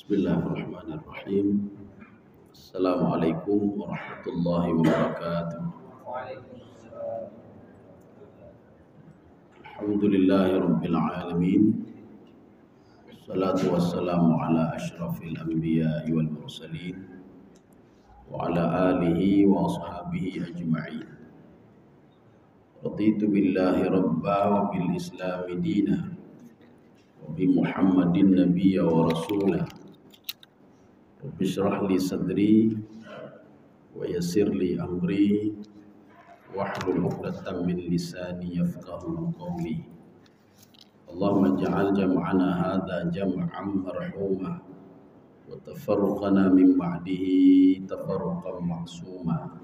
Bismillahirrahmanirrahim. Assalamualaikum warahmatullahi wabarakatuh. Alhamdulillahi rabbil alamin. Wassalatu wassalamu ala asyrafil anbiya'i wal mursalin wa ala alihi wa ashabihi ajma'in. Raditu billahi rabba wa bil islami dina wa bi Muhammadin nabiyya wa rasulah. Rabbi shrah li sadri wa yassir li amri wahlul 'uqdatam min lisani yafqahu qawli. Allahumma ij'al jam'ana hadza jam'an marhuma wa tafarruqana min ba'dihi tafarruqan ma'suma.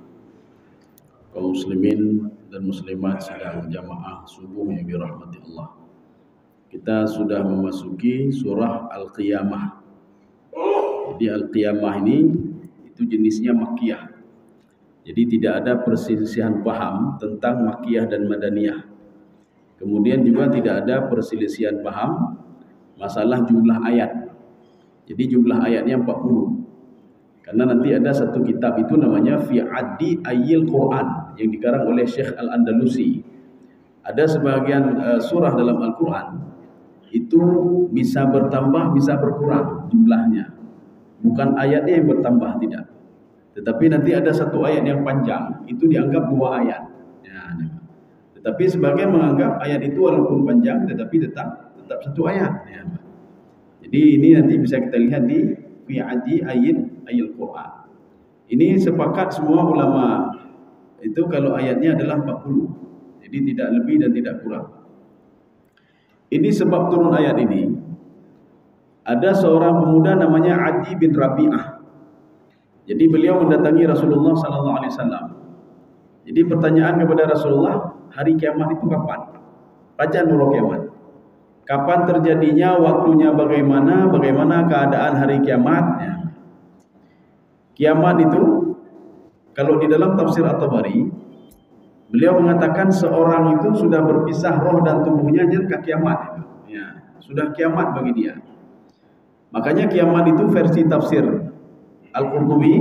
Kaum muslimin dan muslimat sidang jamaah subuh yang dirahmati Allah. Kita sudah memasuki surah Al-Qiyamah. Jadi Al-Qiyamah ini itu jenisnya Makkiyah. Jadi tidak ada perselisihan paham tentang Makkiyah dan Madaniyah. Kemudian juga tidak ada perselisihan paham masalah jumlah ayat. Jadi jumlah ayatnya 40. Karena nanti ada satu kitab itu namanya Fi Addi Ayyil Quran yang dikarang oleh Syekh Al-Andalusi. Ada sebagian surah dalam Al-Quran itu bisa bertambah, bisa berkurang jumlahnya. Bukan ayatnya yang bertambah, tidak. Tetapi nanti ada satu ayat yang panjang, itu dianggap 2 ayat. Ya, tetapi sebagian menganggap ayat itu walaupun panjang, tetapi tetap satu ayat. Ya. Jadi ini nanti bisa kita lihat di Fi Addi Ayyil Quran. Ini sepakat semua ulama itu kalau ayatnya adalah 40. Jadi tidak lebih dan tidak kurang. Ini sebab turun ayat ini. Ada seorang pemuda namanya Adi bin Rabi'ah. Jadi beliau mendatangi Rasulullah sallallahu alaihi wasallam. Jadi pertanyaan kepada Rasulullah, hari kiamat itu kapan? Pajan nurul kiamat. Kapan terjadinya, waktunya bagaimana keadaan hari kiamatnya? Kiamat itu kalau di dalam tafsir At-Tabari, beliau mengatakan seorang itu sudah berpisah roh dan tubuhnya ke kiamat. Ya, sudah kiamat bagi dia. Makanya kiamat itu versi tafsir Al-Qurtubi,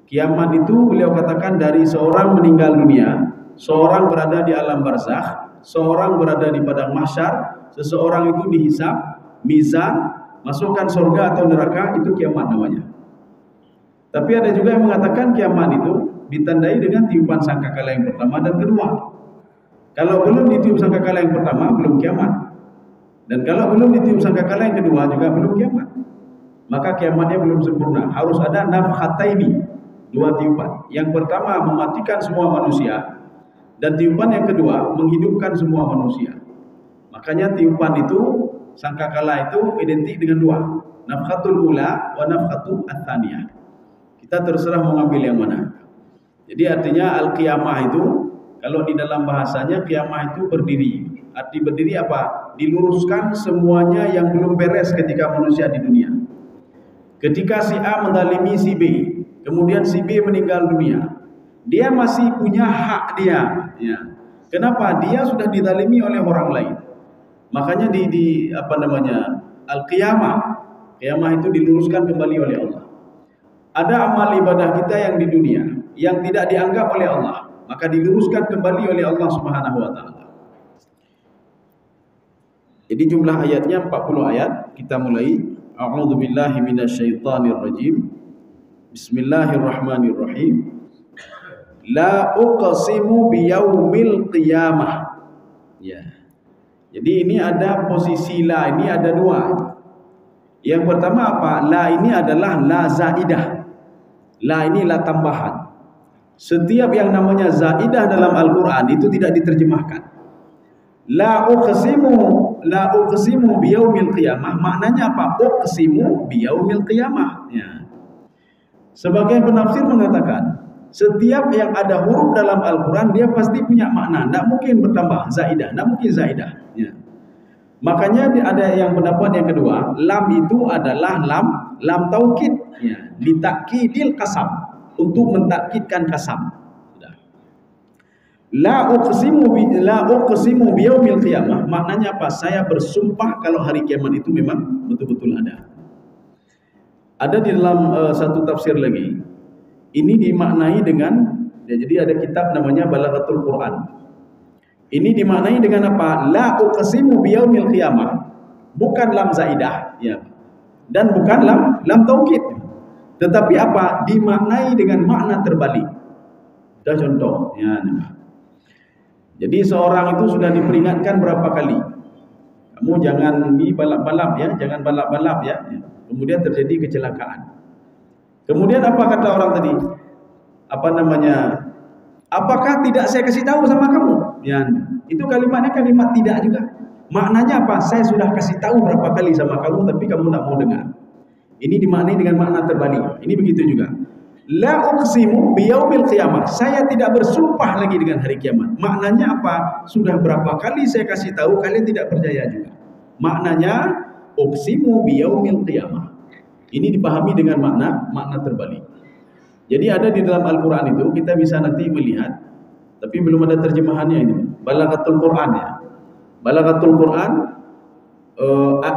kiamat itu beliau katakan dari seorang meninggal dunia, seorang berada di alam barzakh, seorang berada di padang mahsyar, seseorang itu dihisab, mizan, masukkan surga atau neraka, itu kiamat namanya. Tapi ada juga yang mengatakan kiamat itu ditandai dengan tiupan sangkakala yang pertama dan kedua. Kalau belum ditiup sangkakala yang pertama, belum kiamat. Dan kalau belum ditiup sangkakala yang kedua juga belum kiamat. Maka kiamatnya belum sempurna. Harus ada nafkhataini, 2 tiupan. Yang pertama mematikan semua manusia, dan tiupan yang kedua menghidupkan semua manusia. Makanya tiupan itu, sangkakala itu identik dengan 2, nafkhatul ula wa nafkhatul atsaniyah. Kita terserah mau ngambil yang mana. Jadi artinya al-qiyamah itu kalau di dalam bahasanya kiamah itu berdiri. Arti berdiri apa? Diluruskan semuanya yang belum beres ketika manusia di dunia. Ketika si A menzalimi si B, kemudian si B meninggal dunia, dia masih punya hak dia. Ya. Kenapa? Dia sudah dizalimi oleh orang lain. Makanya di al-qiyamah, qiyamah itu diluruskan kembali oleh Allah. Ada amal ibadah kita yang di dunia yang tidak dianggap oleh Allah, maka diluruskan kembali oleh Allah Subhanahu wa taala. Jadi jumlah ayatnya 40 ayat. Kita mulai. A'udzubillahi minasyaitonirrajim. Bismillahirrahmanirrahim. La uqsimu biyaumil qiyamah. Ya. Jadi ini ada posisi la, ini ada 2. Yang pertama apa? La ini adalah la zaidah. La ini la tambahan. Setiap yang namanya zaidah dalam Al-Qur'an itu tidak diterjemahkan. La uqsimu biyaumil qiyamah, maknanya apa? Uqsimu biyaumil qiyamah. Ya. Sebagian penafsir mengatakan setiap yang ada huruf dalam Al-Quran dia pasti punya makna, tidak mungkin bertambah zaidah, tidak mungkin zaidah. Ya. Makanya ada yang pendapat yang kedua, lam itu adalah lam taukid, ya, litakkidil qasam, untuk mentakkidkan kasam. La uqsimu biyaumil qiyamah, maknanya apa? Saya bersumpah kalau hari kiamat itu memang betul-betul ada. Ada di dalam satu tafsir lagi. Ini dimaknai dengan jadi ada kitab namanya Balaghatul Quran. Ini dimaknai dengan apa? La uqsimu biyaumil qiyamah. Bukan lam zaidah, ya. Dan bukan lam taukid. Tetapi apa? Dimaknai dengan makna terbalik. Ada contoh, ya. Jadi seorang itu sudah diperingatkan berapa kali? Kamu jangan balap-balap ya, jangan balap-balap ya. Kemudian terjadi kecelakaan. Kemudian apa kata orang tadi? Apa namanya? Apakah tidak saya kasih tahu sama kamu? Ya, itu kalimatnya kalimat tidak juga. Maknanya apa? Saya sudah kasih tahu berapa kali sama kamu, tapi kamu tidak mau dengar. Ini dimaknai dengan makna terbalik. Ini begitu juga. La uqsimu biyaumil qiyamah. Saya tidak bersumpah lagi dengan hari kiamat. Maknanya apa? Sudah berapa kali saya kasih tahu, kalian tidak percaya juga. Maknanya uqsimu biyaumil qiyamah. Ini dipahami dengan makna terbalik. Jadi ada di dalam Al-Quran itu kita bisa nanti melihat, tapi belum ada terjemahannya ini. Balaghatul Quran ya. Balaghatul Quran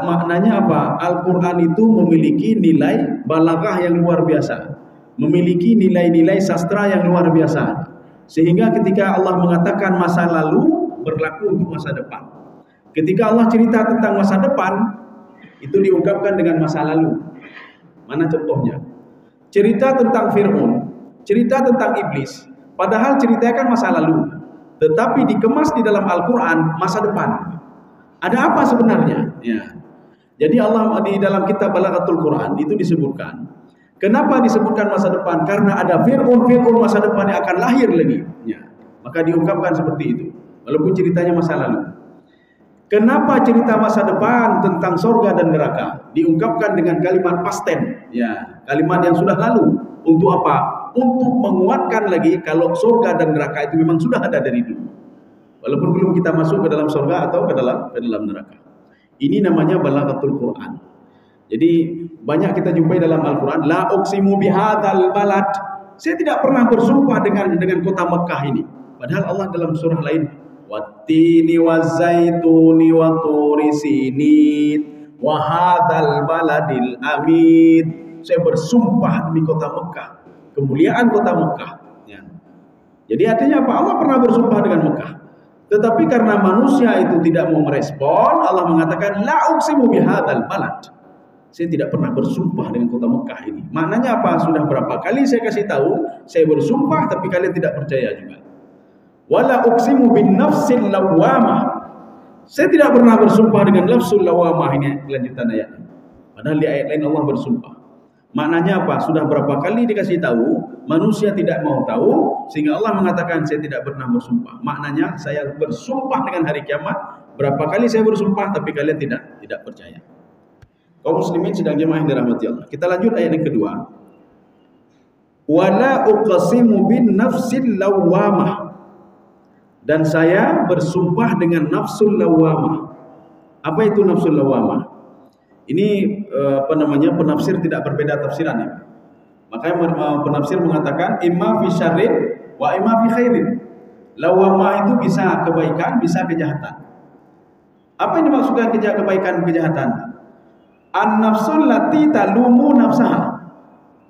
maknanya apa? Al-Quran itu memiliki nilai balaghah yang luar biasa, memiliki nilai-nilai sastra yang luar biasa, sehingga ketika Allah mengatakan masa lalu berlaku untuk masa depan. Ketika Allah cerita tentang masa depan, itu diungkapkan dengan masa lalu. Mana contohnya? Cerita tentang Fir'aun, cerita tentang iblis, padahal ceritanya kan masa lalu, tetapi dikemas di dalam Al-Quran masa depan. Ada apa sebenarnya? Ya. Jadi Allah di dalam kitab Balaghatul Quran itu disebutkan. Kenapa disebutkan masa depan? Karena ada Fir'aun masa depan yang akan lahir lagi. Ya. Maka diungkapkan seperti itu, walaupun ceritanya masa lalu. Kenapa cerita masa depan tentang surga dan neraka diungkapkan dengan kalimat past tense, ya, kalimat yang sudah lalu. Untuk apa? Untuk menguatkan lagi kalau surga dan neraka itu memang sudah ada dari dulu, walaupun belum kita masuk ke dalam surga atau ke dalam neraka. Ini namanya Balaghatul Quran. Jadi banyak kita jumpai dalam Al-Quran, la uqsimu bihadzal balad. Saya tidak pernah bersumpah dengan kota Mekah ini. Padahal Allah dalam surah lain, wattini wazzaituni wa turi sinin wa hadzal baladil amin. Saya bersumpah demi kota Mekah, kemuliaan kota Mekah. Ya. Jadi artinya apa? Allah pernah bersumpah dengan Mekah. Tetapi karena manusia itu tidak mau merespon, Allah mengatakan la uqsimu bihadzal balad. Saya tidak pernah bersumpah dengan kota Mekah ini. Maknanya apa? Sudah berapa kali saya kasih tahu, saya bersumpah tapi kalian tidak percaya juga. Wala uqsimu bin nafsil lawamah. Saya tidak pernah bersumpah dengan nafsul lawamah. Ini kelanjutan ayat. Padahal di ayat lain Allah bersumpah. Maknanya apa? Sudah berapa kali dikasih tahu, manusia tidak mau tahu, sehingga Allah mengatakan saya tidak pernah bersumpah. Maknanya saya bersumpah dengan hari kiamat. Berapa kali saya bersumpah tapi kalian tidak percaya. Kaum muslimin sedang jemaah yang dirahmati Allah. Kita lanjut ayat yang kedua. Wala uqsimu bin nafsil lawamah. Dan saya bersumpah dengan nafsul lawamah. Apa itu nafsul lawamah? Ini penafsir tidak berbeda tafsiran ya. Makanya penafsir mengatakan imma fi syarrin wa imma fi khairin. Lawamah itu bisa kebaikan, bisa kejahatan. Apa yang dimaksudkan kebaikan, kejahatan? An-nafsul lati talumu nafsaha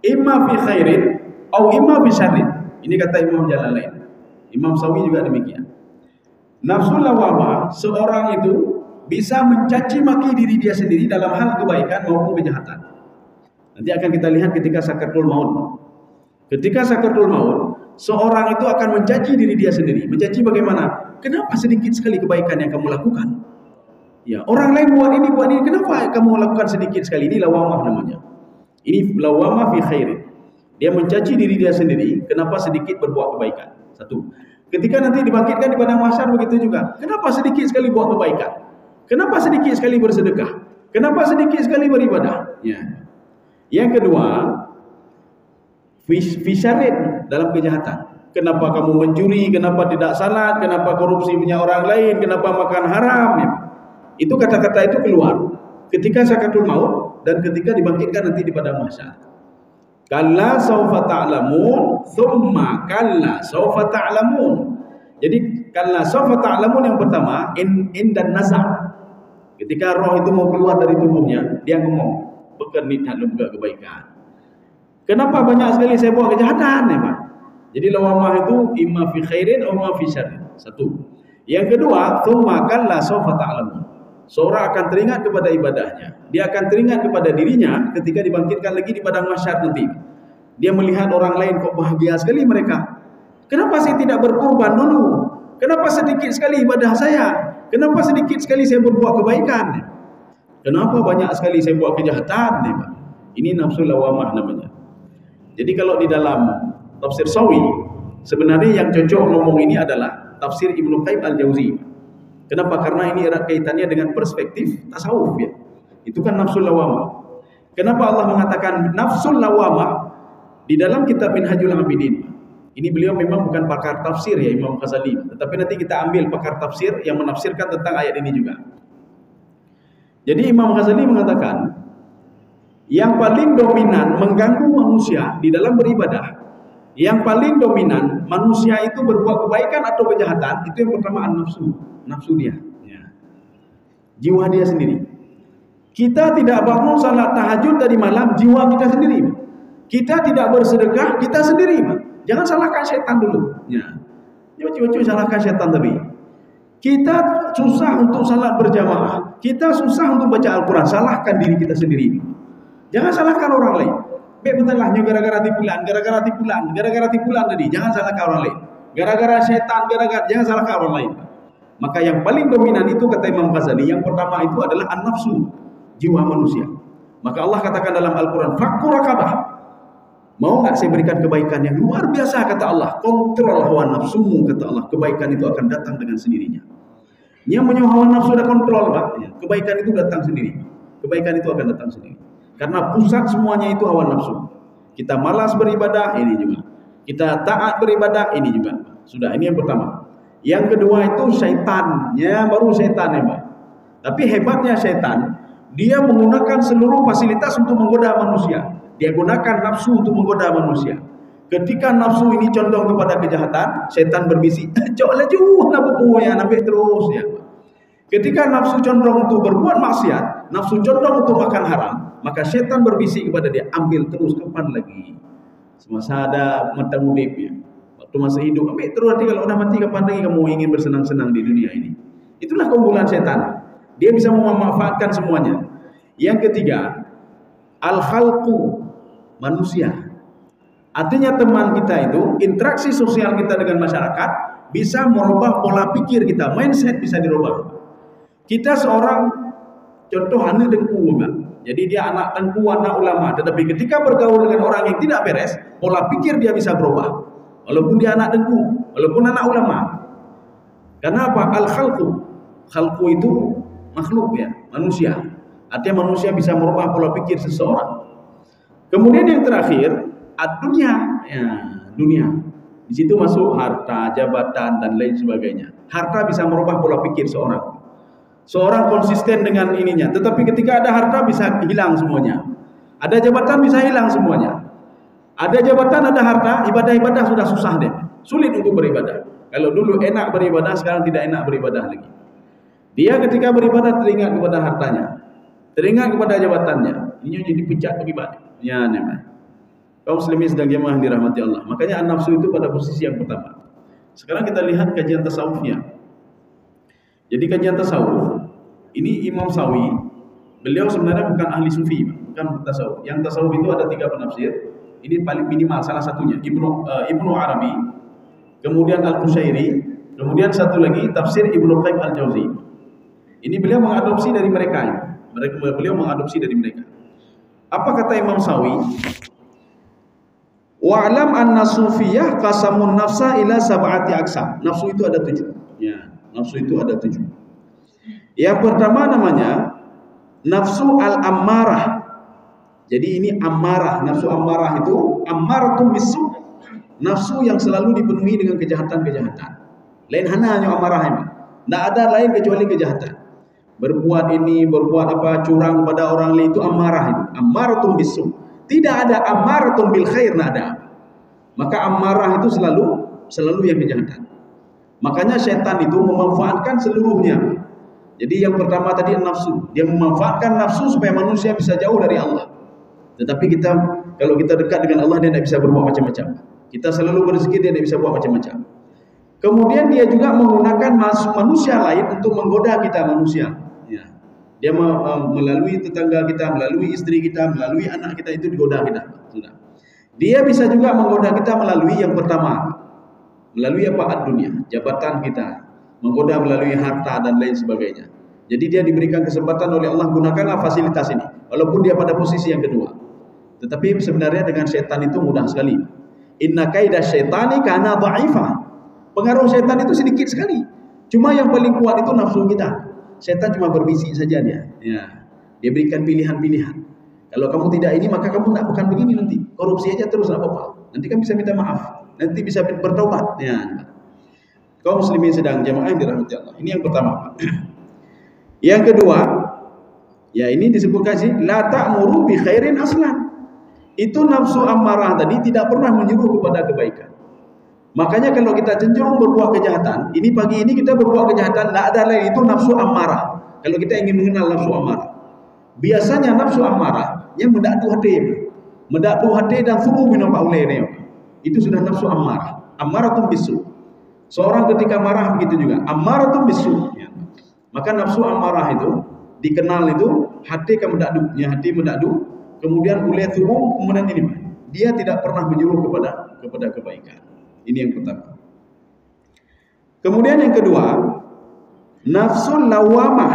imma fi khairin atau imma fi syarrin. Ini kata Imam Jalalain. Imam Sawi juga demikian. Nafsul lawamah, seorang itu bisa mencaci maki diri dia sendiri dalam hal kebaikan maupun kejahatan. Nanti akan kita lihat ketika sakaratul maut. Ketika sakaratul maut, seorang itu akan mencaci diri dia sendiri. Mencaci bagaimana? Kenapa sedikit sekali kebaikan yang kamu lakukan? Ya, orang lain buat ini, kenapa kamu lakukan sedikit sekali? Ini lawamah namanya. Ini lawamah fi khairin. Dia mencaci diri dia sendiri, kenapa sedikit berbuat kebaikan. Satu. Ketika nanti dibangkitkan di padang mahsyar begitu juga. Kenapa sedikit sekali buat kebaikan? Kenapa sedikit sekali bersedekah? Kenapa sedikit sekali beribadah? Ya. Yang kedua, fisyarid dalam kejahatan. Kenapa kamu mencuri? Kenapa tidak salat? Kenapa korupsi punya orang lain? Kenapa makan haram? Ya. Itu kata-kata itu keluar ketika sakaratul maut dan ketika dibangkitkan nanti di padang mahsyar. Kalla sawfa ta'lamun, thumma kalla sawfa ta'lamun. Jadi kalla sawfa ta'lamun yang pertama in dan nazar. Ketika roh itu mau keluar dari tubuhnya, dia ngomong, bukan ni nak buat kebaikan. Kenapa banyak sekali saya buat kejahatan ya, Pak? Jadi lawamah itu imma fi khairin atau imma fi syarrin. Satu. Yang kedua, tsumma kalla sawfa ta'lamun. Seorang akan teringat kepada ibadahnya. Dia akan teringat kepada dirinya ketika dibangkitkan lagi di padang mahsyar nanti. Dia melihat orang lain kok bahagia sekali mereka. Kenapa saya tidak berkorban dulu? Kenapa sedikit sekali ibadah saya? Kenapa sedikit sekali saya berbuat kebaikan? Kenapa banyak sekali saya buat kejahatan? Ini nafsu lawamah namanya. Jadi kalau di dalam tafsir Sawi, sebenarnya yang cocok ngomong ini adalah tafsir Ibnu Qayyim Al-Jauzi. Kenapa? Karena ini erat kaitannya dengan perspektif tasawuf ya. Itu kan nafsul lawamah. Kenapa Allah mengatakan nafsul lawamah di dalam kitab Minhajul Abidin? Ini beliau memang bukan pakar tafsir ya Imam Ghazali, tetapi nanti kita ambil pakar tafsir yang menafsirkan tentang ayat ini juga. Jadi Imam Ghazali mengatakan yang paling dominan mengganggu manusia di dalam beribadah, yang paling dominan manusia itu berbuat kebaikan atau kejahatan, itu yang pertama nafsu. Nafsu dia ya. Jiwa dia sendiri. Kita tidak bangun salat tahajud tadi malam, jiwa kita sendiri. Kita tidak bersedekah, kita sendiri. Jangan salahkan syaitan dulu ya. Coba-coba salahkan syaitan tapi. Kita susah untuk salat berjamaah, kita susah untuk baca Al-Quran, salahkan diri kita sendiri. Jangan salahkan orang lain. Betul lah, gara-gara tipulan tadi. Jangan salahkan orang lain. Gara-gara syaitan, jangan salahkan orang lain. Maka yang paling dominan itu kata Imam Ghazali, yang pertama itu adalah an-nafsu, jiwa manusia. Maka Allah katakan dalam Al-Quran, fakku rakabah. Mau nggak saya berikan kebaikan yang luar biasa kata Allah? Kontrol hawa nafsumu kata Allah. Kebaikan itu akan datang dengan sendirinya. Yang punya hawa nafsu sudah kontrol Pak. Kebaikan itu datang sendiri. Kebaikan itu akan datang sendiri. Karena pusat semuanya itu hawa nafsu. Kita malas beribadah, ini juga. Kita taat beribadah, ini juga. Sudah, ini yang pertama. Yang kedua itu syaitan. Ya, baru syaitan ya Pak. Tapi hebatnya syaitan, dia menggunakan seluruh fasilitas untuk menggoda manusia. Dia gunakan nafsu untuk menggoda manusia. Ketika nafsu ini condong kepada kejahatan, syaitan berbisik, "Cok laju, nak ya, nampak terus ya." Ketika nafsu condong untuk berbuat maksiat, nafsu condong untuk makan haram, maka syaitan berbisik kepada dia, "Ambil terus, kapan lagi? Semasa ada mata mudibnya. Waktu masih hidup, ambil terus, nanti kalau udah mati kapan lagi kamu ingin bersenang-senang di dunia ini?" Itulah keunggulan syaitan. Dia bisa memanfaatkan semuanya. Yang ketiga, al-khalqu, manusia. Artinya teman kita itu, interaksi sosial kita dengan masyarakat bisa merubah pola pikir kita, mindset bisa dirubah. Kita seorang contoh anak dengku, jadi dia anak tengku, anak ulama, tetapi ketika bergaul dengan orang yang tidak beres, pola pikir dia bisa berubah. Walaupun dia anak dengku, walaupun anak ulama. Karena apa? Al-khalqu. Khalqu itu makhluk ya, manusia. Artinya manusia bisa merubah pola pikir seseorang. Kemudian yang terakhir, dunia, ya, dunia. Di situ masuk harta, jabatan dan lain sebagainya. Harta bisa merubah pola pikir seorang. Seorang konsisten dengan ininya, tetapi ketika ada harta bisa hilang semuanya. Ada jabatan bisa hilang semuanya. Ada jabatan, ada harta, ibadah-ibadah sudah susah deh. Sulit untuk beribadah. Kalau dulu enak beribadah, sekarang tidak enak beribadah lagi. Dia ketika beribadah teringat kepada hartanya, teringat kepada jabatannya. Ini jadi pecat bagi-bagi. Ya, namanya. Kaum muslimin sedang jemaah yang dirahmati Allah. Makanya an-nafsu itu pada posisi yang pertama. Sekarang kita lihat kajian tasawufnya. Jadi kajian tasawuf, ini Imam Sawi, beliau sebenarnya bukan ahli sufi, bukan tasawuf. Yang tasawuf itu ada 3 penafsir. Ini paling minimal salah satunya Ibnu Arabi, kemudian Al-Qushairi, kemudian satu lagi tafsir Ibnu Qayyim Al-Jauzi. Ini beliau mengadopsi dari mereka. Beliau mengadopsi dari mereka. Apa kata Imam Sawi? Wa'lam anna sufiyah qasamun nafsa ila sab'ati aqsam. Nafsu itu ada 7. Ya, nafsu itu ada 7. Yang pertama namanya nafsu al-ammarah. Jadi ini ammarah, nafsu ammarah itu ammaratun bisu. Nafsu yang selalu dipenuhi dengan kejahatan-kejahatan. Lain hanya ammarah ini. Tidak ada lain kecuali kejahatan. Berbuat ini, berbuat apa, curang kepada orang lain, itu ammarah itu. Ammaratun bisu. Tidak ada ammaratun bil khair, tidak ada. Maka ammarah itu selalu yang kejahatan. Makanya setan itu memanfaatkan seluruhnya. Jadi yang pertama tadi nafsu, dia memanfaatkan nafsu supaya manusia bisa jauh dari Allah. Tetapi kalau kita dekat dengan Allah, dia tidak bisa berbuat macam-macam. Kita selalu berzikir, dia tidak bisa buat macam-macam. Kemudian dia juga menggunakan manusia lain untuk menggoda kita manusia. Ya. Dia melalui tetangga kita, melalui istri kita, melalui anak kita, itu digoda kita. Sudah. Dia bisa juga menggoda kita melalui yang pertama, melalui apa? Dunia, jabatan kita, menggoda melalui harta dan lain sebagainya. Jadi dia diberikan kesempatan oleh Allah, gunakanlah fasilitas ini, walaupun dia pada posisi yang kedua. Tetapi sebenarnya dengan setan itu mudah sekali. Inna kaidah syaitani kana dha'ifa. Pengaruh setan itu sedikit sekali. Cuma yang paling kuat itu nafsu kita. Setan cuma berbisik saja dia. Ya. Dia berikan pilihan-pilihan. Kalau kamu tidak ini, maka kamu tidak bukan begini nanti. Korupsi aja terus, tidak apa-apa. Nanti kan bisa minta maaf. Nanti bisa bertaubat. Ya. Kaum muslimin sedang jamaah yang dirahmati Allah. Ini yang pertama. Yang kedua, ya ini disebutkan sih, la ta'muru bi khairin aslan. Itu nafsu ammarah tadi tidak pernah menyuruh kepada kebaikan. Makanya kalau kita cenderung berbuat kejahatan, ini pagi ini kita berbuat kejahatan, tidak ada lain, itu nafsu ammarah. Kalau kita ingin mengenal nafsu ammarah, biasanya nafsu ammarah yang mendakdu hati dan suruh minum paulenya, itu sudah nafsu ammarah. Ammaratun bisu. Seorang ketika marah begitu juga, ammaratun bisu. Ya. Maka nafsu ammarah itu dikenal itu hati mendakdu, kemudian oleh tubuh, kemudian ini dia tidak pernah menyuruh kepada kebaikan. Ini yang pertama. Kemudian yang kedua, nafsul lawamah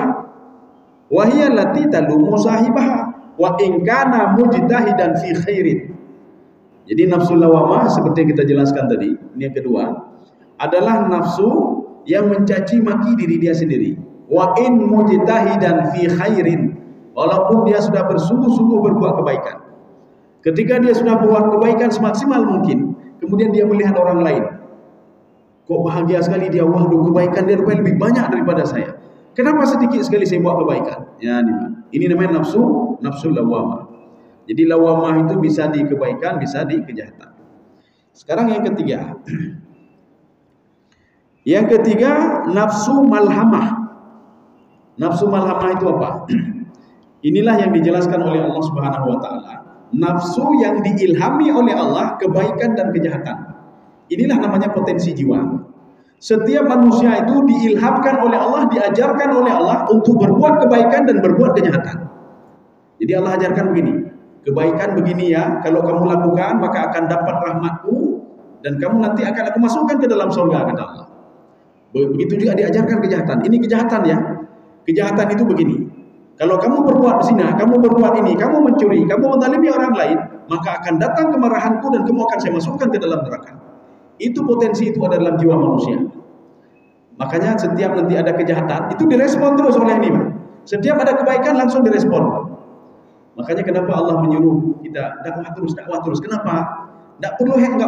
wa hiya allati talumu sahibaha wa in kana mujtahidan fi khairin. Jadi nafsul lawamah seperti yang kita jelaskan tadi, ini yang kedua, adalah nafsu yang mencaci maki diri dia sendiri. Wa in mujtahidan fi khairin, walaupun dia sudah bersungguh-sungguh berbuat kebaikan. Ketika dia sudah berbuat kebaikan semaksimal mungkin, kemudian dia melihat orang lain, kok bahagia sekali dia, waduh kebaikan dia lebih banyak daripada saya. Kenapa sedikit sekali saya buat kebaikan? Ya, ini namanya nafsu lawamah. Jadi lawamah itu bisa di kebaikan, bisa di kejahatan. Sekarang yang ketiga. Yang ketiga, nafsu malhamah. Nafsu malhamah itu apa? Inilah yang dijelaskan oleh Allah Subhanahu wa taala. Nafsu yang diilhami oleh Allah kebaikan dan kejahatan. Inilah namanya potensi jiwa. Setiap manusia itu diilhamkan oleh Allah, diajarkan oleh Allah untuk berbuat kebaikan dan berbuat kejahatan. Jadi Allah ajarkan begini, kebaikan begini ya, kalau kamu lakukan maka akan dapat rahmatku dan kamu nanti akan aku masukkan ke dalam surga, kata Allah. Begitu juga diajarkan kejahatan. Ini kejahatan ya. Kejahatan itu begini. Kalau kamu berbuat zina, kamu berbuat ini, kamu mencuri, kamu menzalimi orang lain, maka akan datang kemarahanku dan kamu akan saya masukkan ke dalam neraka. Itu potensi itu ada dalam jiwa manusia. Makanya setiap nanti ada kejahatan, itu direspon terus oleh ini. Setiap ada kebaikan langsung direspon. Makanya kenapa Allah menyuruh kita dakwah terus. Kenapa? Nggak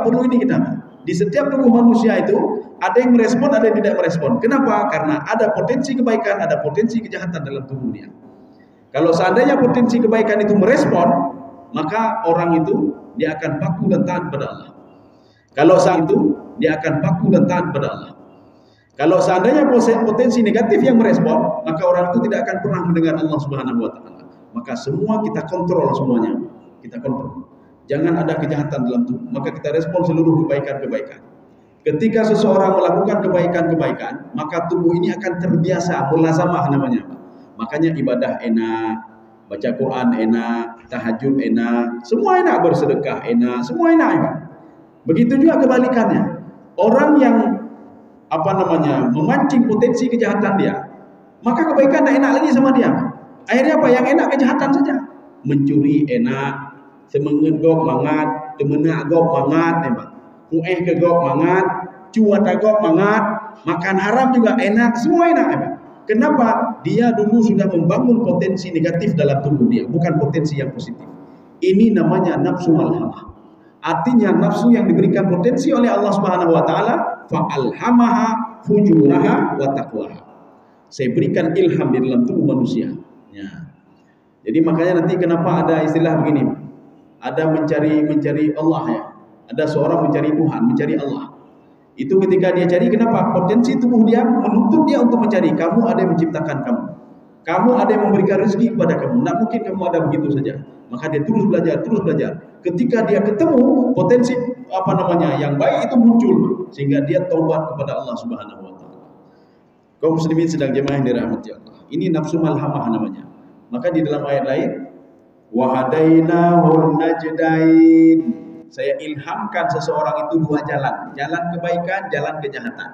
perlu ini kita. Di setiap tubuh manusia itu ada yang merespon, ada yang tidak merespon. Kenapa? Karena ada potensi kebaikan, ada potensi kejahatan dalam tubuh dia. Kalau seandainya potensi kebaikan itu merespon, maka orang itu dia akan patuh dan taat pada Allah. Kalau saat itu dia akan patuh dan taat pada Allah. Kalau seandainya potensi negatif yang merespon, maka orang itu tidak akan pernah mendengar Allah Subhanahu wa taala. Maka semua kita kontrol semuanya. Kita kontrol. Jangan ada kejahatan dalam tubuh, maka kita respon seluruh kebaikan-kebaikan. Ketika seseorang melakukan kebaikan-kebaikan, maka tubuh ini akan terbiasa, mulazamah namanya. Makanya ibadah enak, baca Quran enak, tahajud enak, semua enak, bersedekah enak, semua enak. Begitu juga kebalikannya. Orang yang memancing potensi kejahatan dia, maka kebaikan tidak enak lagi sama dia. Akhirnya apa? Yang enak kejahatan saja. Mencuri enak, semengegok mangat, temenagok mangat, kueh kegok mangat, cuatagok mangat, makan haram juga enak, semua enak. Kenapa? Dia dulu sudah membangun potensi negatif dalam tubuh dia, bukan potensi yang positif. Ini namanya nafsu malhamah. Artinya nafsu yang diberikan potensi oleh Allah Subhanahu wa taala, fa'alhamaha fujuraha wa taqwaha. Saya berikan ilham di dalam tubuh manusia. Ya. Jadi makanya nanti kenapa ada istilah begini? Ada mencari Allah ya. Ada seorang mencari Tuhan, mencari Allah. Itu ketika dia cari, kenapa? Potensi tubuh dia menuntut dia untuk mencari. Kamu ada yang menciptakan kamu. Kamu ada yang memberikan rezeki kepada kamu. Tak mungkin kamu ada begitu saja. Maka dia terus belajar, terus belajar. Ketika dia ketemu potensi yang baik itu muncul, sehingga dia taubat kepada Allah Subhanahu wa taala. Kaum muslimin sedang jemaah yang dirahmati Allah. Ini nafsu malhamah namanya. Maka di dalam ayat lain, wa hadainahun najdain. Saya ilhamkan seseorang itu dua jalan, jalan kebaikan, jalan kejahatan.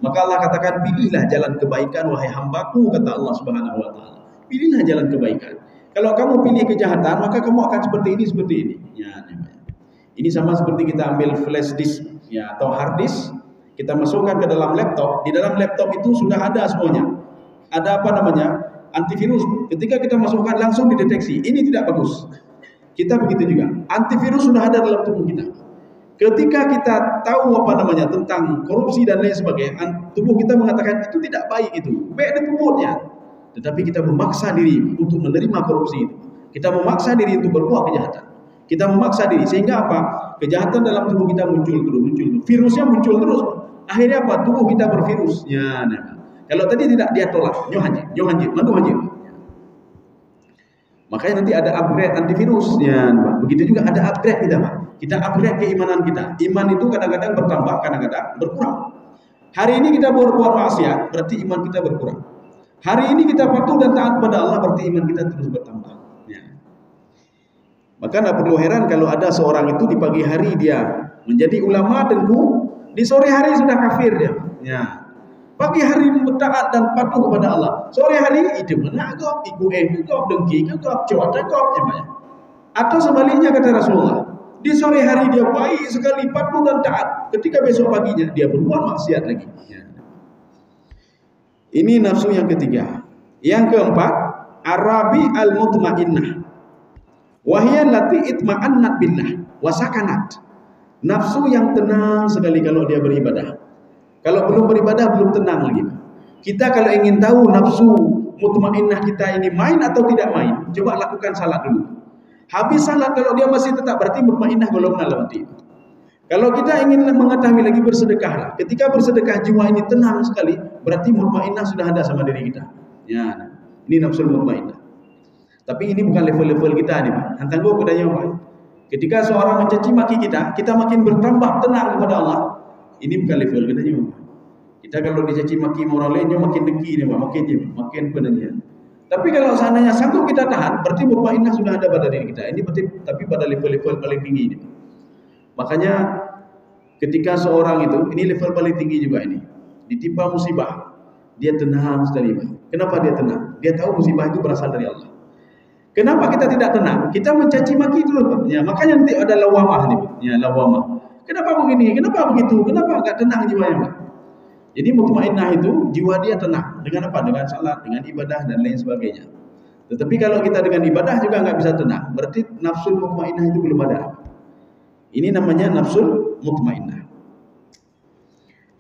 Maka Allah katakan, pilihlah jalan kebaikan wahai hambaku, kata Allah Subhanahu wa taala. Pilihlah jalan kebaikan. Kalau kamu pilih kejahatan, maka kamu akan seperti ini, seperti ini. Ya, ini sama seperti kita ambil flash disk ya, atau hard disk, kita masukkan ke dalam laptop. Di dalam laptop itu sudah ada semuanya. Ada antivirus. Ketika kita masukkan langsung dideteksi. Ini tidak bagus. Kita begitu juga. Antivirus sudah ada dalam tubuh kita. Ketika kita tahu tentang korupsi dan lain sebagainya, tubuh kita mengatakan itu tidak baik itu. Baik di tubuhnya. Tetapi kita memaksa diri untuk menerima korupsi itu. Kita memaksa diri untuk berbuat kejahatan. Kita memaksa diri sehingga apa? Kejahatan dalam tubuh kita muncul terus. Virusnya muncul terus. Akhirnya apa? Tubuh kita bervirus. Ya, nah. Kalau tadi tidak, dia tolak. Mandu haji. Makanya nanti ada upgrade antivirus. Ya, begitu juga ada upgrade kita, Pak. Kita upgrade keimanan kita. Iman itu kadang-kadang bertambah, kadang-kadang berkurang. Hari ini kita berbuat maksiat, berarti iman kita berkurang. Hari ini kita patuh dan taat pada Allah, berarti iman kita terus bertambah. Ya. Maka tidak perlu heran kalau ada seorang itu di pagi hari dia menjadi ulama tengku, di sore hari sudah kafir dia. Ya. Pagi hari taat dan patuh kepada Allah. Sore hari itu menagop, ibu gop, dengki gop, cuaca gop, atau sebaliknya kata Rasulullah. Di sore hari dia baik sekali, patuh dan taat. Ketika besok paginya dia berbuat maksiat lagi. Ya. Ini nafsu yang ketiga. Yang keempat, Arabi al-mutmainnah. Wahiyya allati itma'annat billah wa sakanat. Nafsu yang tenang sekali kalau dia beribadah. Kalau belum beribadah belum tenang lagi. Kita kalau ingin tahu nafsu mutmainnah kita ini main atau tidak main, coba lakukan salat dulu. Habis salat kalau dia masih tetap, berarti mutmainnah golongan berarti. Kalau kita ingin mengetahui lagi, bersedekahlah. Ketika bersedekah jiwa ini tenang sekali, berarti mutmainnah sudah ada sama diri kita. Ya, ini nafsu mutmainnah. Tapi ini bukan level-level kita nih, Pak. Hantang gua pedanya, Pak. Ketika seorang mencaci maki kita makin bertambah tenang kepada Allah. Ini bukan level kita juga. Kita kalau dicaci maki moral lainnya makin dengki nih, Pak. Makin penengian. Tapi kalau seandainya sanggup kita tahan, berarti mutmainnah sudah ada pada diri kita. Ini berarti tapi pada level-level paling tinggi ini. Makanya ketika seorang itu, ini level paling tinggi juga ini, ditimpa musibah, dia tenang sekali, Pak. Kenapa dia tenang? Dia tahu musibah itu berasal dari Allah. Kenapa kita tidak tenang? Kita mencaci maki itu loh, Pak. Ya, makanya nanti ada lawamah nih, Pak. Ya, lawamah. Kenapa begini? Kenapa begitu? Kenapa enggak tenang jiwanya, Pak? Jadi mutmainnah itu jiwa dia tenang. Dengan apa? Dengan salat, dengan ibadah dan lain sebagainya. Tetapi kalau kita dengan ibadah juga enggak bisa tenang, berarti nafsu mutmainnah itu belum ada. Ini namanya nafsu mutmainnah.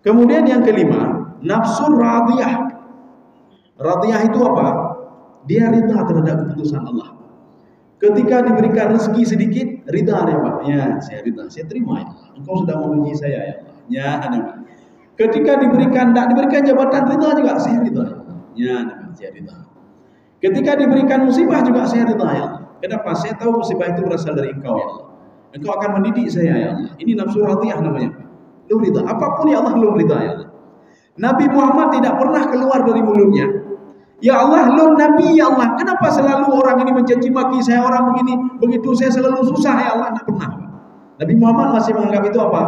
Kemudian yang kelima, nafsu radiyah. Radiyah itu apa? Dia ridha terhadap keputusan Allah. Ketika diberikan rezeki sedikit, ridha dia, Pak. Ya, saya ridha, saya terima ya Allah. Engkau sudah menguji saya ya Allah. Ya, anak. Ketika tidak diberikan jabatan, ridha juga, saya ridha. Ya, anak, saya ridha. Ketika diberikan musibah juga saya ridha ya Allah. Kenapa? Saya tahu musibah itu berasal dari Engkau ya Allah. Engkau akan mendidik saya ya Allah. Ini nafsu radiyah namanya. Lu ridha. Apapun ya Allah, lu ridha ya Allah. Nabi Muhammad tidak pernah keluar dari mulutnya, ya Allah, lu Nabi ya Allah. Kenapa selalu orang ini mencaci maki saya, orang begini, begitu saya selalu susah ya Allah? Tidak pernah. Nabi Muhammad masih menganggap itu apa?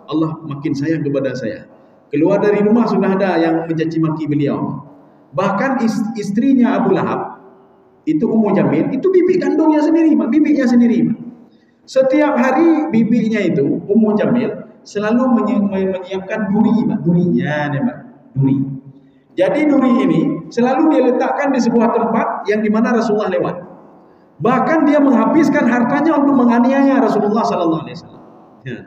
Allah makin sayang kepada saya. Keluar dari rumah sudah ada yang mencaci maki beliau. Bahkan istrinya Abu Lahab, itu Ummu Jamil, itu bibi kandungnya sendiri, bibinya sendiri. Setiap hari bibinya itu, Ummu Jamil, selalu menyiapkan durinya, duri. Jadi duri ini selalu dia letakkan di sebuah tempat yang dimana Rasulullah lewat. Bahkan dia menghabiskan hartanya untuk menganiaya Rasulullah Sallallahu Alaihi Wasallam. Ya.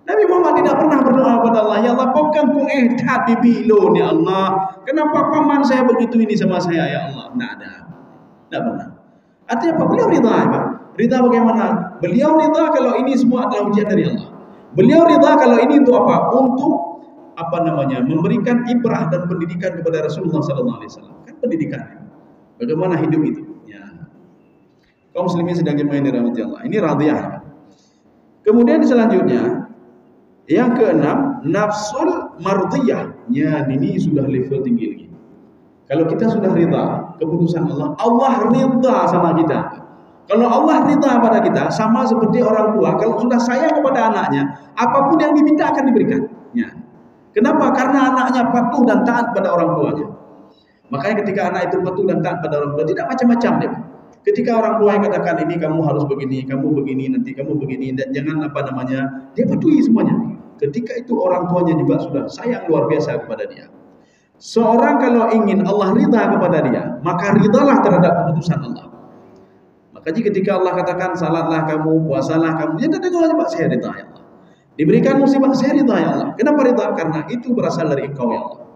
Nabi Muhammad tidak pernah berdoa kepada Allah, ya Allah, bukan ku bibi lo ya Allah. Kenapa paman saya begitu ini sama saya ya Allah? Tidak ada. Tidak pernah. Artinya apa? Beliau ridha, Pak. Ridha bagaimana? Beliau ridha kalau ini semua adalah ujian dari Allah. Beliau ridha kalau ini untuk apa? Untuk memberikan ibrah dan pendidikan kepada Rasulullah sallallahu alaihi wasallam. Kan pendidikan. Bagaimana hidup itu? Ya. Kaum muslimin sedang jemaah yang dirahmati Allah. Ini radhiyah. Kemudian selanjutnya yang keenam, nafsul mardiyah. Ya, ini sudah level tinggi lagi. Kalau kita sudah ridha keputusan Allah, Allah ridha sama kita. Kalau Allah ridha pada kita, sama seperti orang tua, kalau sudah sayang kepada anaknya, apapun yang diminta akan diberikan. Ya. Kenapa? Karena anaknya patuh dan taat pada orang tuanya. Makanya ketika anak itu patuh dan taat pada orang tua, tidak macam-macam dia. Ketika orang tua yang katakan ini kamu harus begini, kamu begini, nanti kamu begini, dan jangan dia patuhi semuanya. Ketika itu orang tuanya juga sudah sayang luar biasa kepada dia. Seorang kalau ingin Allah ridha kepada dia, maka ridhalah terhadap keputusan Allah. Makanya ketika Allah katakan salatlah kamu, puasalah kamu, ya dengar aja Pak, saya ridha ya Allah. Diberikan musibah, saya ridha ya Allah. Kenapa ridha? Karena itu berasal dari Engkau ya Allah.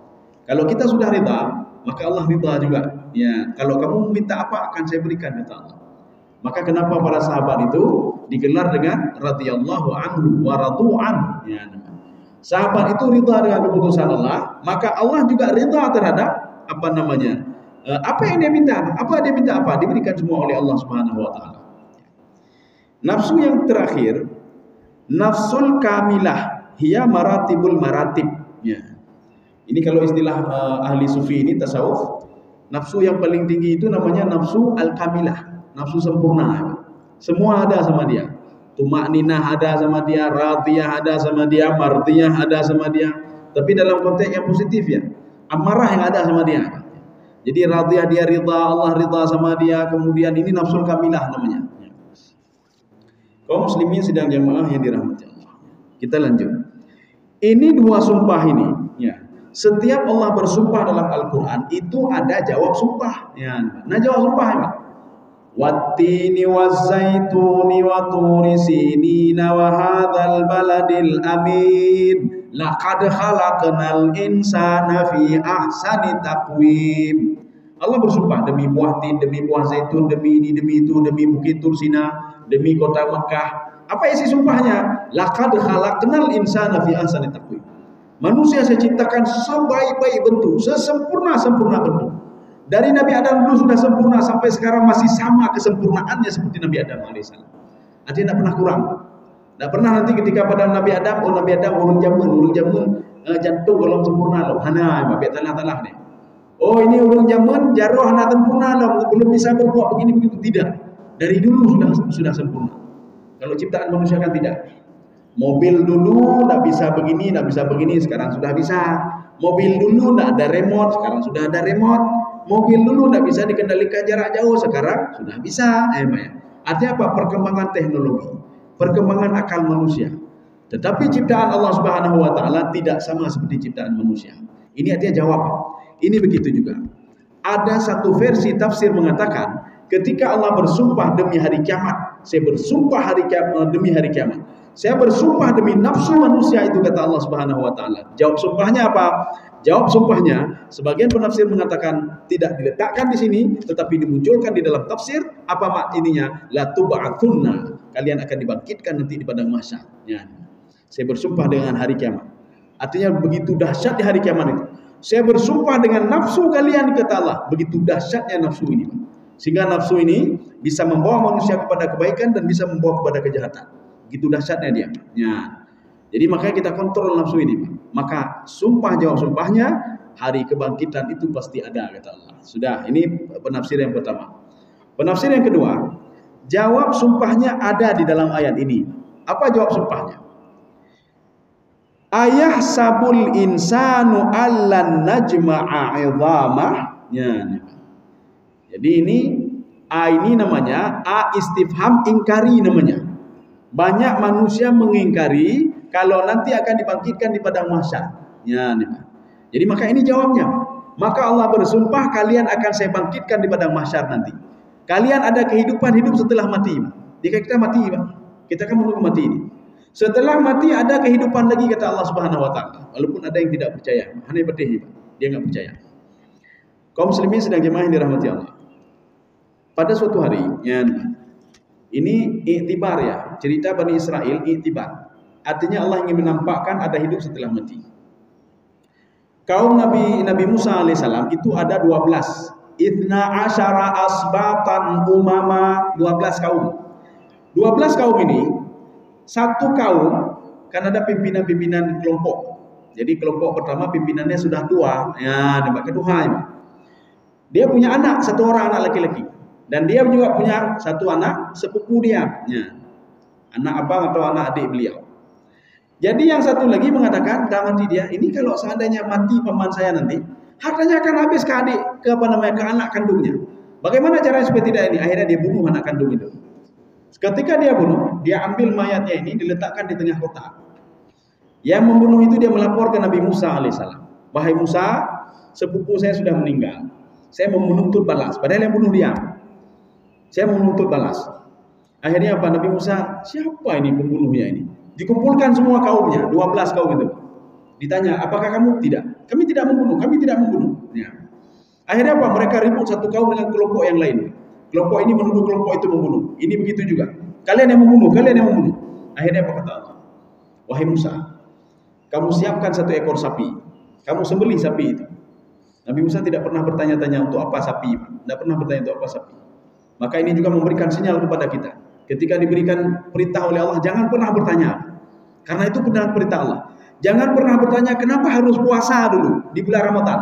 Kalau kita sudah ridha, maka Allah ridha juga. Ya, kalau kamu minta apa akan saya berikan kata Allah. Maka kenapa para sahabat itu digelar dengan radhiyallahu anhu wa radu an. Ya, sahabat itu ridha dengan keputusan Allah, maka Allah juga ridha terhadap apa yang dia minta, diberikan semua oleh Allah Subhanahu wa taala. Nafsu yang terakhir, nafsul kamilah, hiya maratibul maratib. Ya. Ini kalau istilah ahli sufi ini tasawuf, nafsu yang paling tinggi itu namanya nafsu al-kamilah, nafsu sempurna. Semua ada sama dia. Tumakninah ada sama dia, radiyah ada sama dia, mardiyah ada sama dia. Tapi dalam konteks yang positif ya, amarah yang ada sama dia. Jadi radiyah dia ridha, Allah ridha sama dia. Kemudian ini nafsul kamilah namanya. Kaum muslimin sidang jamaah yang dirahmati Allah. Kita lanjut. Ini dua sumpah ini. Ya. Setiap Allah bersumpah dalam Al-Quran itu ada jawab sumpah. Ya. Nah jawab sumpah ya. Wattini wazzaituni wa turi sinina wa hadzal baladil amin laqad khalaqnal insana fi ahsani taqwim. Allah bersumpah demi buah tin, demi buah zaitun, demi ini, demi itu, demi bukit Tursina, demi kota Mekah. Apa isi sumpahnya? Laqad khalaqnal insana fi ahsani taqwim. Manusia saya ciptakan sebaik-baik bentuk, sesempurna-sempurna bentuk. Dari Nabi Adam dulu sudah sempurna sampai sekarang masih sama kesempurnaannya seperti Nabi Adam alaihissalam. Artinya tidak pernah kurang. Tidak pernah nanti ketika pada Nabi Adam, Nabi Adam urung jamun jantung belum sempurna loh. Hana, Nabi talah nih. Oh ini urung jamun jaroh hana sempurna loh, belum bisa berbuat begini begitu tidak. Dari dulu sudah sempurna. Kalau ciptaan manusia kan tidak. Mobil dulu tidak bisa begini, sekarang sudah bisa. Mobil dulu tidak ada remote, sekarang sudah ada remote. Mobil dulu tidak bisa dikendalikan jarak jauh, sekarang sudah bisa. Artinya apa? Perkembangan teknologi, perkembangan akal manusia. Tetapi ciptaan Allah Subhanahu wa taala tidak sama seperti ciptaan manusia. Ini artinya jawab. Ini begitu juga. Ada satu versi tafsir mengatakan ketika Allah bersumpah demi hari kiamat, saya bersumpah demi hari kiamat. Saya bersumpah demi nafsu manusia itu kata Allah Subhanahu wa taala. Jawab sumpahnya apa? Jawab sumpahnya, sebagian penafsir mengatakan tidak diletakkan di sini, tetapi dimunculkan di dalam tafsir. Apa ininya? La tub'atsunna. Kalian akan dibangkitkan nanti di padang mahsyar. Ya. Saya bersumpah dengan hari kiamat. Artinya begitu dahsyat di hari kiamat itu. Saya bersumpah dengan nafsu kalian kata Allah. Begitu dahsyatnya nafsu ini. Sehingga nafsu ini bisa membawa manusia kepada kebaikan dan bisa membawa kepada kejahatan. Begitu dahsyatnya dia. Ya. Jadi makanya kita kontrol nafsu ini. Maka sumpah jawab sumpahnya, hari kebangkitan itu pasti ada kata Allah. Sudah, ini penafsir yang pertama. Penafsir yang kedua, jawab sumpahnya ada di dalam ayat ini. Apa jawab sumpahnya? Ayah sabul insanu allan najma'a 'idhamah. Ya. Jadi ini namanya istifham ingkari namanya. Banyak manusia mengingkari kalau nanti akan dibangkitkan di padang mahsyar. Ya, jadi maka ini jawabnya. Maka Allah bersumpah kalian akan saya bangkitkan di padang mahsyar nanti. Kalian ada kehidupan hidup setelah mati. Jika kita mati, kita akan menunggu mati ini. Setelah mati ada kehidupan lagi kata Allah Subhanahu wa taala. Walaupun ada yang tidak percaya, hanya bertih, dia enggak percaya. Kaum muslimin sedang jemaah yang dirahmati Allah. Pada suatu hari, ya, ini iktibar ya, cerita Bani Israel iktibar. Artinya Allah ingin menampakkan ada hidup setelah mati. Kaum Nabi Musa alaihissalam itu ada 12. Ithna asyara asbatan umama, 12 kaum. 12 kaum ini, satu kaum kan ada pimpinan-pimpinan kelompok. Jadi kelompok pertama pimpinannya sudah tua, ya, debat kedua ya. Dia punya anak, satu orang anak laki-laki. Dan dia juga punya satu anak sepupu dia, ya. Anak abang atau anak adik beliau. Jadi yang satu lagi mengatakan dalam hati dia, ini kalau seandainya mati paman saya nanti, hartanya akan habis ke adik, ke anak kandungnya. Bagaimana caranya supaya tidak ini? Akhirnya dia bunuh anak kandung itu. Ketika dia bunuh, dia ambil mayatnya ini diletakkan di tengah kota. Yang membunuh itu dia melapor ke Nabi Musa alaihissalam. Wahai Musa, sepupu saya sudah meninggal. Saya mau menuntut balas. Padahal yang bunuh dia. Saya mau menuntut balas. Akhirnya apa? Nabi Musa, siapa ini pembunuhnya ini? Dikumpulkan semua kaumnya, 12 kaum itu. Ditanya, apakah kamu? Tidak. Kami tidak membunuh, kami tidak membunuh. Ya. Akhirnya apa? Mereka ribut satu kaum dengan kelompok yang lain. Kelompok ini menuduh kelompok itu membunuh. Ini begitu juga. Kalian yang membunuh, kalian yang membunuh. Akhirnya apa kata Allah? Wahai Musa, kamu siapkan satu ekor sapi. Kamu sembelih sapi itu. Nabi Musa tidak pernah bertanya-tanya untuk apa sapi. Tidak pernah bertanya untuk apa sapi. Maka ini juga memberikan sinyal kepada kita. Ketika diberikan perintah oleh Allah, jangan pernah bertanya. Karena itu benar perintah Allah. Jangan pernah bertanya kenapa harus puasa dulu di bulan Ramadan.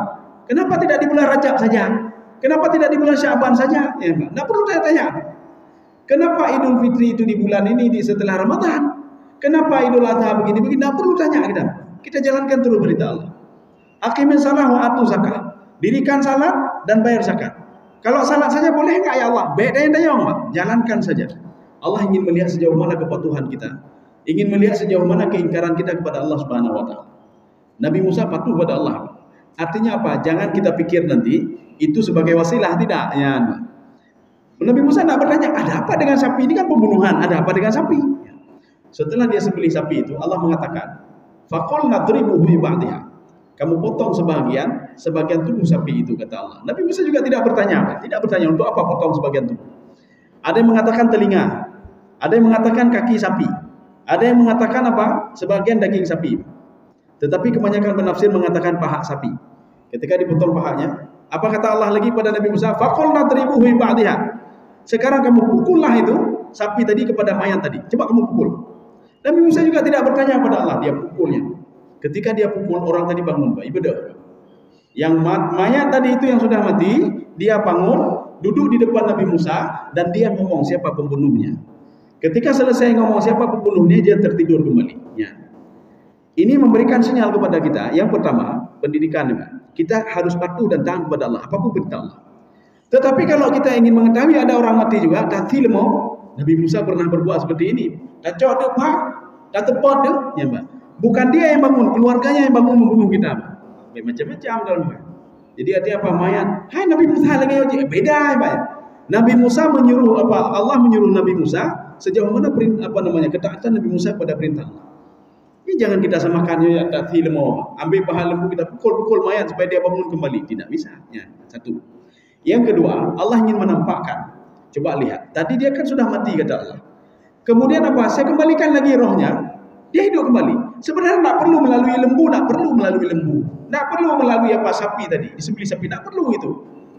Kenapa tidak di bulan Rajab saja? Kenapa tidak di bulan Syaban saja? Ya, tidak perlu tanya-tanya. Kenapa Idul Fitri itu di bulan ini setelah Ramadan? Kenapa Idul Adha begini-begini? Tidak perlu tanya kita. Kita jalankan terus perintah Allah. Aqimis shalah wa atu zakah. Dirikan salat dan bayar zakat. Kalau salat saja boleh enggak ya Allah? Beda yang jalankan saja. Allah ingin melihat sejauh mana kepatuhan kita. Ingin melihat sejauh mana keingkaran kita kepada Allah Subhanahu wa taala. Nabi Musa patuh pada Allah. Artinya apa? Jangan kita pikir nanti itu sebagai wasilah, tidak. Ya. Nabi Musa tidak bertanya, ada apa dengan sapi? Ini kan pembunuhan, ada apa dengan sapi? Setelah dia sembelih sapi itu, Allah mengatakan, faqul nadribuhu bi ba'dihha. Kamu potong sebagian tubuh sapi itu, kata Allah. Nabi Musa juga tidak bertanya untuk apa potong sebagian tubuh. Ada yang mengatakan telinga, ada yang mengatakan kaki sapi. Ada yang mengatakan apa? Sebagian daging sapi. Tetapi kebanyakan penafsir mengatakan paha sapi. Ketika dipotong pahanya, apa kata Allah lagi pada Nabi Musa? Faqul nadribuhu bi ba'dihha. Sekarang kamu pukullah itu sapi tadi kepada mayat tadi. Coba kamu pukul. Nabi Musa juga tidak bertanya kepada Allah, dia pukulnya. Ketika dia pukul, orang tadi bangun, ibadah. Yang mayat tadi itu yang sudah mati, dia bangun, duduk di depan Nabi Musa dan dia ngomong siapa pembunuhnya. Ketika selesai ngomong siapa pembunuhnya, dia tertidur kembali. Ya. Ini memberikan sinyal kepada kita. Yang pertama, pendidikan. Kita harus patuh dan taat kepada Allah, apapun perintah Allah. Tetapi kalau kita ingin mengetahui ada orang mati juga, tathil mau. Nabi Musa pernah berbuat seperti ini. Tak cocok pak, tak tepat dia. Ya, Mbak. Bukan dia yang bangun, keluarganya yang bangun membunuh kita. Macam-macam dalam. Jadi artinya apa? Mayat. Hai Nabi Musa lagi beda ya, Pak. Nabi Musa menyuruh apa? Allah menyuruh Nabi Musa sejauh mana ketaatan Nabi Musa pada perintah Allah. Ini jangan kita samakan ya tathil mau. Ambil paha lembu kita pukul mayat supaya dia bangun kembali. Tidak bisa. Ya, satu. Yang kedua, Allah ingin menampakkan. Coba lihat. Tadi dia kan sudah mati kata Allah. Kemudian apa? Saya kembalikan lagi rohnya. Dia hidup kembali. Sebenarnya tak perlu melalui lembu, tak perlu melalui apa sapi tadi, disembelih sapi, tak perlu itu.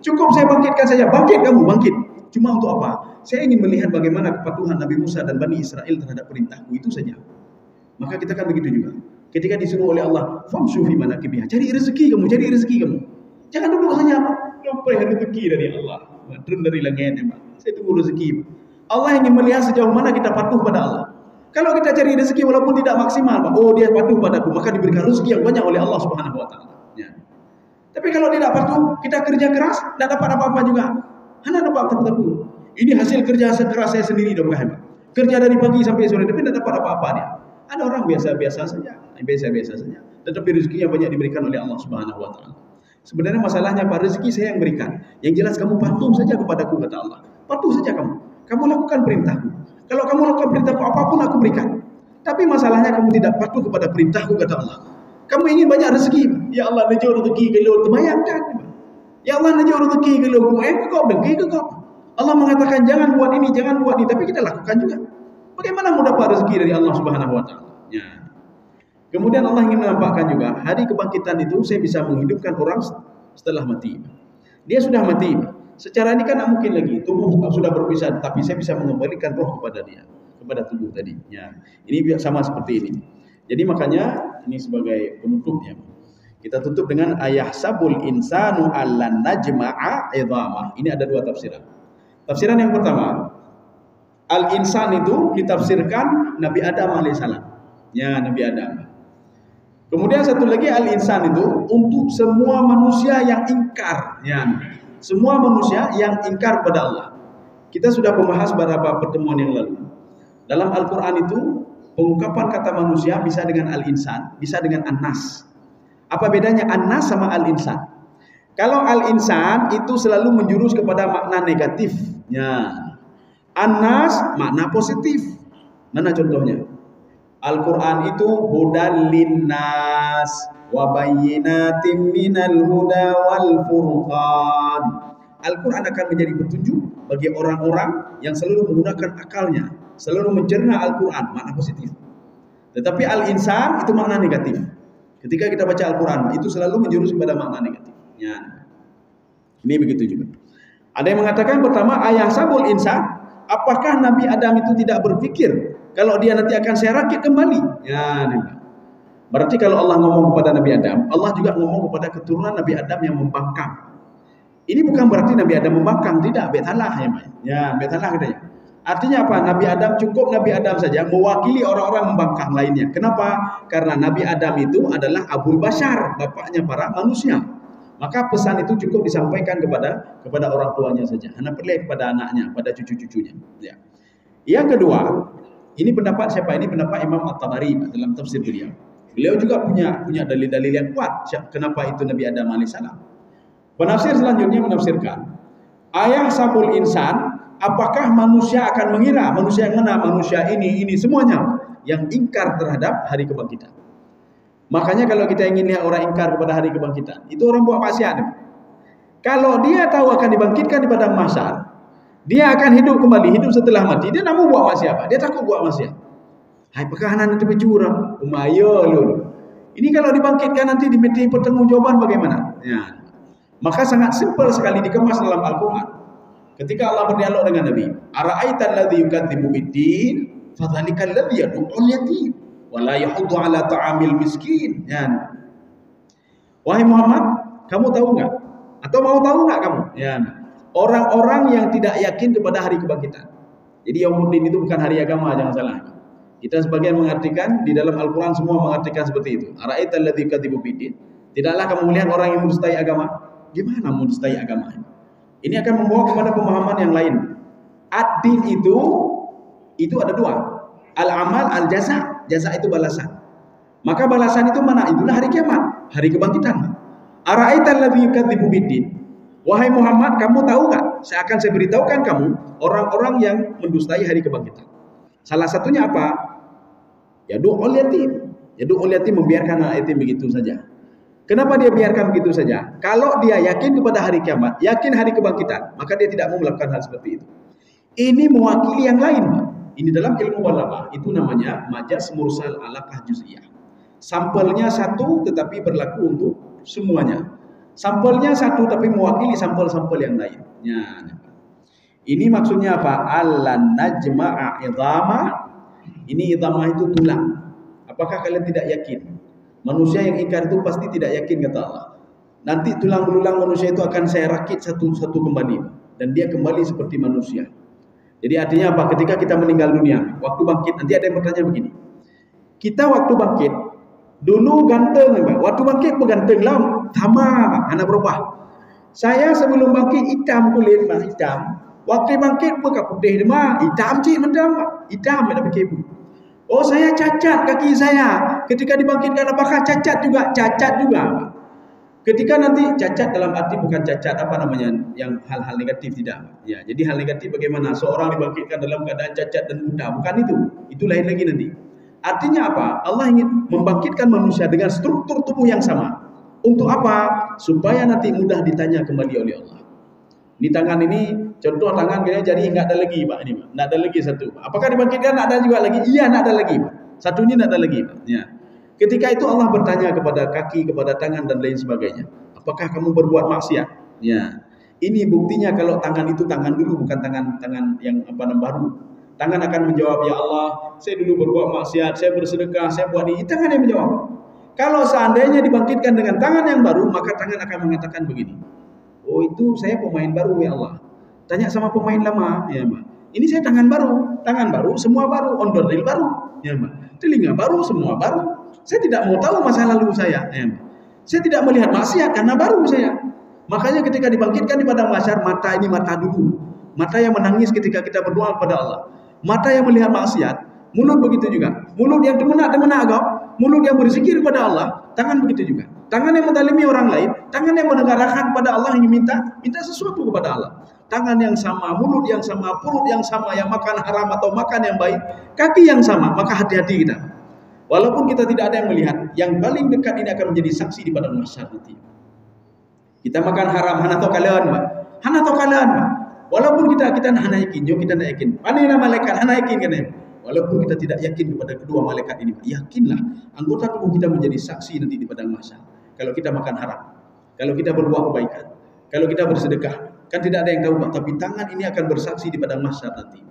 Cukup saya bangkitkan saja, bangkit kamu, bangkit. Cuma untuk apa? Saya ingin melihat bagaimana kepatuhan Nabi Musa dan Bani Israel terhadap perintahku, itu saja. Maka kita kan begitu juga. Ketika disuruh oleh Allah, famshu fi manakibiha, cari rezeki kamu. Jangan duduk saja, sampai rezeki dari Allah. Turun dari langit, saya tunggu rezeki. Allah ingin melihat sejauh mana kita patuh pada Allah. Kalau kita cari rezeki walaupun tidak maksimal, oh dia patuh padaku, maka diberikan rezeki yang banyak oleh Allah Subhanahu wa taala. Ya. Tapi kalau tidak patuh, kita kerja keras, tidak dapat apa-apa juga. Hanya dapat apa-apa. Ini hasil kerja keras saya sendiri dong, Pak. Kerja dari pagi sampai sore, tapi tidak dapat apa-apa dia. Ada orang biasa-biasa saja. Tetapi rezeki yang banyak diberikan oleh Allah Subhanahu wa taala. Sebenarnya masalahnya apa? Rezeki saya yang berikan. Yang jelas kamu patuh saja kepadaku, kata Allah. Patuh saja kamu. Kamu lakukan perintahku. Kalau kamu lakukan perintahku, apapun aku berikan. Tapi masalahnya kamu tidak patuh kepada perintahku, kata Allah. Kamu ingin banyak rezeki. Ya Allah, najur rezeki kalau terbayangkan. Ya Allah, najur rezeki kalau kau dengki ke kau. Allah mengatakan jangan buat ini, tapi kita lakukan juga. Bagaimana mau dapat rezeki dari Allah Subhanahu wa taala? Ya. Kemudian Allah ingin menampakkan juga hari kebangkitan itu saya bisa menghidupkan orang setelah mati. Dia sudah mati. Secara ini kan tidak mungkin lagi, tubuh sudah berpisah, tapi saya bisa mengembalikan roh kepada dia, kepada tubuh tadi. Ya, ini sama seperti ini. Jadi makanya ini sebagai penutupnya. Kita tutup dengan ayahsabul insanu allan najma'a idhamah. Ini ada dua tafsiran. Tafsiran yang pertama, al-insan itu ditafsirkan Nabi Adam alaihissalam. Ya, Nabi Adam. Kemudian satu lagi al-insan itu untuk semua manusia yang ingkar. Ya, semua manusia yang ingkar pada Allah. Kita sudah membahas beberapa pertemuan yang lalu. Dalam Al-Quran itu pengungkapan kata manusia bisa dengan al-insan, bisa dengan an-nas. Apa bedanya an-nas sama al-insan? Kalau al-insan itu selalu menjurus kepada makna negatif. Ya. An-nas makna positif. Mana contohnya? Al-Quran itu hudan linnas wa bayyinatin minal huda wal furqan. Al-Quran akan menjadi petunjuk bagi orang-orang yang selalu menggunakan akalnya, selalu mencerna Al-Quran, makna positif. Tetapi al-insan itu makna negatif. Ketika kita baca Al-Quran, itu selalu menjurus kepada makna negatif. Ya. Ini begitu juga. Ada yang mengatakan pertama, ayahsabul insan, apakah Nabi Adam itu tidak berpikir kalau dia nanti akan saya rakit kembali? Ya, berarti kalau Allah ngomong kepada Nabi Adam, Allah juga ngomong kepada keturunan Nabi Adam yang membangkang. Ini bukan berarti Nabi Adam membangkang, tidak, betalah ya, ya, betalah katanya. Artinya apa? Nabi Adam cukup Nabi Adam saja mewakili orang-orang membangkang lainnya. Kenapa? Karena Nabi Adam itu adalah Abul Bashar, bapaknya para manusia. Maka pesan itu cukup disampaikan kepada orang tuanya saja. Hanya perlu kepada anaknya, pada cucu-cucunya. Ya. Yang kedua, ini pendapat siapa? Ini pendapat Imam At-Tabari dalam tafsir beliau. Beliau juga punya dalil-dalil yang kuat kenapa itu Nabi Adam alaihissalam. Penafsir selanjutnya menafsirkan, ayahsabul insan, apakah manusia akan mengira, manusia yang mana? Manusia ini semuanya yang ingkar terhadap hari kebangkitan. Makanya kalau kita ingin lihat orang ingkar kepada hari kebangkitan, itu orang buat maksiat. Kalau dia tahu akan dibangkitkan di padang mahsyar, dia akan hidup kembali, hidup setelah mati, dia tak mau buat maksiat. Dia takut buat maksiat. Hai pekahanan itu bercurang, umayo lho. Ini kalau dibangkitkan nanti diminta pertanggungjawaban bagaimana? Ya. Maka sangat simpel sekali dikemas dalam Al-Quran. Ketika Allah berdialog dengan Nabi, ara'aital ladzi yukadzibu biddin, fadzalikal ladzi yad'ul yatim wa la yahuddu 'ala ta'amil miskin. Ya. Wahai Muhammad, kamu tahu enggak? Atau mau tahu enggak kamu? Ya. Orang-orang yang tidak yakin kepada hari kebangkitan. Jadi Yaumuddin itu bukan hari agama, jangan salah. Kita sebagian mengartikan, di dalam Al-Quran semua mengartikan seperti itu. Ara'aital ladzi yukadzibu biddin. Tidaklah kamu melihat orang yang mendustai agama? Gimana mendustai agama? Ini akan membawa kepada pemahaman yang lain. Ad-din itu ada dua. Al-amal, al-jaza. Jaza itu balasan. Maka balasan itu mana? Itulah hari kiamat, hari kebangkitan. Ara'aital ladzi yukadzibu biddin. Wahai Muhammad, kamu tahu enggak? Saya beritahukan kamu orang-orang yang mendustai hari kebangkitan. Salah satunya apa? Yadu'ul yatim. Yadu'ul yatim, membiarkan anak yatim begitu saja. Kenapa dia biarkan begitu saja? Kalau dia yakin kepada hari kiamat, yakin hari kebangkitan, maka dia tidak mau melakukan hal seperti itu. Ini mewakili yang lain. Ini dalam ilmu balaghah, itu namanya majaz mursal alaqah juz'iyah. Sampelnya satu tetapi berlaku untuk semuanya. Sampelnya satu tapi mewakili sampel-sampel yang lain. Ya. Ini maksudnya apa? Allan najma'a idhamah. Ini idhamah itu tulang. Apakah kalian tidak yakin? Manusia yang ingkar itu pasti tidak yakin, kata Allah. Nanti tulang belulang manusia itu akan saya rakit satu-satu kembali. Dan dia kembali seperti manusia. Jadi artinya apa? Ketika kita meninggal dunia, waktu bangkit, nanti ada yang bertanya begini. Kita waktu bangkit, dulu ganteng, waktu bangkit berganteng lah. Sama, anak berubah. Saya sebelum bangkit hitam kulit, hitam. Waktu bangkit berkaputih, hitam cik macam, hitam ada berkebu. Oh, saya cacat kaki saya. Ketika dibangkitkan apakah cacat juga? Cacat juga. Ketika nanti cacat dalam arti bukan cacat apa namanya yang hal-hal negatif, tidak. Ya, jadi hal negatif bagaimana? Seorang dibangkitkan dalam keadaan cacat dan buta, bukan itu. Itu lain lagi nanti. Artinya apa? Allah ingin membangkitkan manusia dengan struktur tubuh yang sama. Untuk apa? Supaya nanti mudah ditanya kembali oleh Allah. Di tangan ini, contoh tangan kayaknya jadi nggak ada lagi, Pak. Ini, nggak ada lagi satu. Apakah dibangkitkan? Nggak ada juga lagi. Iya, nggak ada lagi, Pak. Satu ini nggak ada lagi, Pak. Ya. Ketika itu Allah bertanya kepada kaki, kepada tangan dan lain sebagainya. Apakah kamu berbuat maksiat? Ya. Ini buktinya kalau tangan itu tangan dulu, bukan tangan yang baru. Tangan akan menjawab, ya Allah, saya dulu berbuat maksiat, saya bersedekah, saya buat ini. Tangan yang menjawab. Kalau seandainya dibangkitkan dengan tangan yang baru, maka tangan akan mengatakan begini. Oh, itu saya pemain baru ya Allah. Tanya sama pemain lama, ya Mbak. Ini saya tangan baru, semua baru, onderdil baru, ya Mbak. Telinga baru, semua baru. Saya tidak mau tahu masa lalu saya, ya Mbak. Saya tidak melihat maksiat karena baru saya. Makanya ketika dibangkitkan di padang mahsyar, mata ini mata dulu. Mata yang menangis ketika kita berdoa kepada Allah. Mata yang melihat maksiat, mulut begitu juga. Mulut yang demenak agak, mulut yang berzikir kepada Allah, tangan begitu juga. Tangan yang menzalimi orang lain, tangan yang menegarakan kepada Allah yang minta sesuatu kepada Allah. Tangan yang sama, mulut yang sama, perut yang sama, yang makan haram atau makan yang baik, kaki yang sama, maka hati-hati kita. Walaupun kita tidak ada yang melihat, yang paling dekat ini akan menjadi saksi di padang mahsyar nanti. Kita makan haram, hana to kalian, Mbak. Hana to kalian, Mbak. Walaupun kita hana yakin, kita nak yakin. Panina malaikat hana yakin kan? Walaupun kita tidak yakin kepada kedua malaikat ini, yakinlah anggota tubuh kita menjadi saksi nanti di padang mahsyar. Kalau kita makan haram, kalau kita berbuat kebaikan, kalau kita bersedekah, kan tidak ada yang tahu, Pak, tapi tangan ini akan bersaksi di padang mahsyar nanti.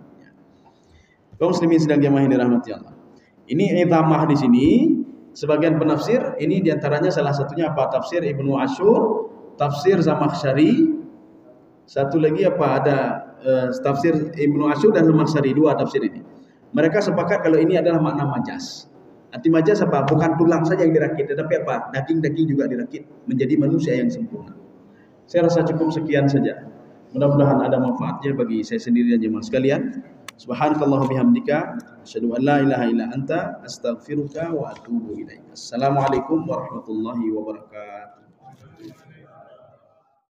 Kaum muslimin sedang jamaah yang dirahmati Allah. Ini idhamah di sini. Sebagian penafsir ini diantaranya salah satunya apa? Tafsir Ibnu Asyur, tafsir Zamakhsyari. Satu lagi apa? Ada tafsir Ibnu Asyur dan Zamakhsyari, dua tafsir ini. Mereka sepakat kalau ini adalah makna majas. Arti majas apa? Bukan tulang saja yang dirakit, tetapi apa? Daging-daging juga dirakit menjadi manusia yang sempurna. Saya rasa cukup sekian saja. Mudah-mudahan ada manfaatnya bagi saya sendiri dan jemaah sekalian. Subhanakallah bihamdika asyhadu an la ilaha illa anta astaghfiruka wa atubu ilaik. Assalamualaikum warahmatullahi wabarakatuh.